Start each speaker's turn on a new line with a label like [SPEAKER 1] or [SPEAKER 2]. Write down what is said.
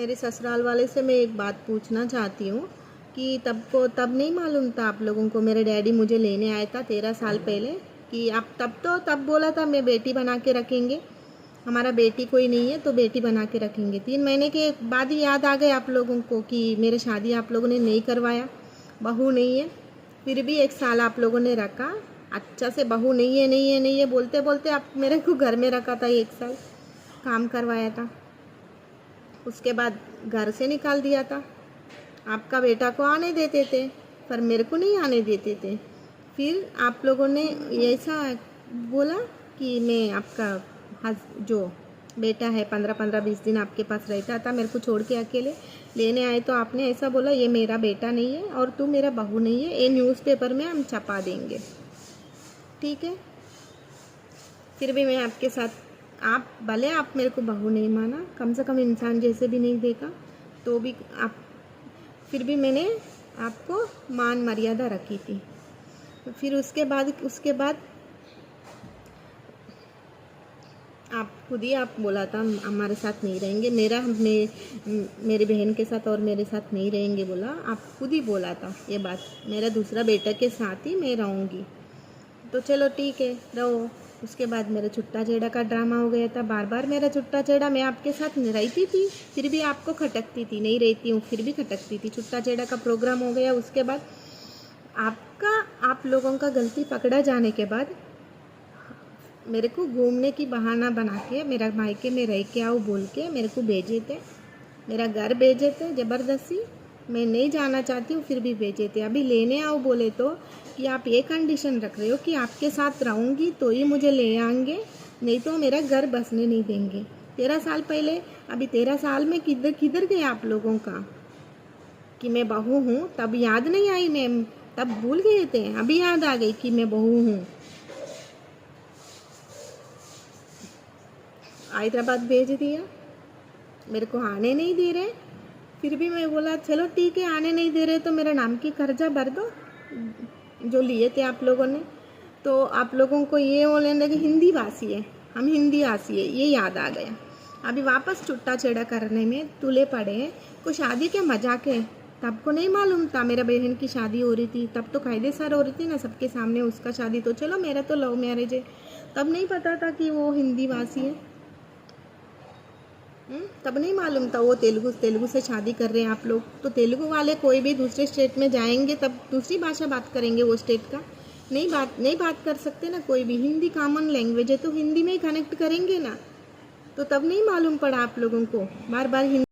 [SPEAKER 1] मेरे ससुराल वाले से मैं एक बात पूछना चाहती हूँ कि तब नहीं मालूम था आप लोगों को, मेरे डैडी मुझे लेने आया था 13 साल पहले, कि आप तब बोला था मैं बेटी बना के रखेंगे, हमारा बेटी कोई नहीं है तो बेटी बना के रखेंगे। 3 महीने के बाद ही याद आ गए आप लोगों को कि मेरे शादी आप लोगों ने नहीं करवाया, बहू नहीं है। फिर भी 1 साल आप लोगों ने रखा अच्छा से, बहू नहीं है नहीं है नहीं है बोलते बोलते आप मेरे को घर में रखा था, 1 साल काम करवाया था, उसके बाद घर से निकाल दिया था। आपका बेटा को आने देते थे पर मेरे को नहीं आने देते थे। फिर आप लोगों ने ऐसा बोला कि मैं आपका जो बेटा है 15-15-20 दिन आपके पास रहता था, मेरे को छोड़ के अकेले लेने आए, तो आपने ऐसा बोला ये मेरा बेटा नहीं है और तू मेरा बहू नहीं है, ये न्यूज़पेपर में हम छपा देंगे, ठीक है। फिर भी मैं आपके साथ, आप भले आप मेरे को बहू नहीं माना, कम से कम इंसान जैसे भी नहीं देखा, तो भी आप, फिर भी मैंने आपको मान मर्यादा रखी थी। फिर उसके बाद आप खुद ही आप बोला था हमारे साथ नहीं रहेंगे, मेरी बहन के साथ और मेरे साथ नहीं रहेंगे बोला, आप खुद ही बोला था ये बात, मेरा दूसरा बेटा के साथ ही मैं रहूँगी। तो चलो ठीक है रहो। उसके बाद मेरा छुट्टा छेड़ा का ड्रामा हो गया था, बार बार मेरा छुट्टा छेड़ा, मैं आपके साथ रहती थी फिर भी आपको खटकती थी, नहीं रहती हूँ फिर भी खटकती थी, छुट्टा छेड़ा का प्रोग्राम हो गया। उसके बाद आप लोगों का गलती पकड़ा जाने के बाद मेरे को घूमने की बहाना बना के मेरा मायके में रह के आओ बोल के मेरे को भेजे थे, मेरा घर भेजे थे ज़बरदस्ती, मैं नहीं जाना चाहती हूँ फिर भी भेजे थे। अभी लेने आओ बोले तो कि आप ये कंडीशन रख रहे हो कि आपके साथ रहूँगी तो ही मुझे ले आएंगे, नहीं तो मेरा घर बसने नहीं देंगे। 13 साल पहले, अभी 13 साल में किधर गए आप लोगों का कि मैं बहू हूँ? तब याद नहीं आई, मैं तब भूल गए थे, अभी याद आ गई कि मैं बहू हूँ। हैदराबाद भेज दिया, मेरे को आने नहीं दे रहे, फिर भी मैं बोला चलो ठीक है आने नहीं दे रहे तो मेरा नाम की कर्जा भर दो जो लिए थे आप लोगों ने। तो आप लोगों को ये बोलने लगे हिंदी भाषी है, हम हिंदी भाषी है, ये याद आ गया। अभी वापस छुट्टा छेड़ा करने में तुले पड़े हैं। को शादी के मजाक है, तब को नहीं मालूम था मेरा बहन की शादी हो रही थी, तब तो कायदे सार हो रही थी ना सबके सामने उसका शादी, तो चलो मेरा तो लव मैरिज है, तब नहीं पता था कि वो हिंदी भाषी है। तब नहीं मालूम था वो तेलुगु से शादी कर रहे हैं आप लोग। तो तेलुगु वाले कोई भी दूसरे स्टेट में जाएंगे तब दूसरी भाषा बात करेंगे, वो स्टेट का नहीं बात कर सकते ना, कोई भी हिंदी कॉमन लैंग्वेज है तो हिंदी में ही कनेक्ट करेंगे ना। तो तब नहीं मालूम पड़ा आप लोगों को, बार बार हिंदी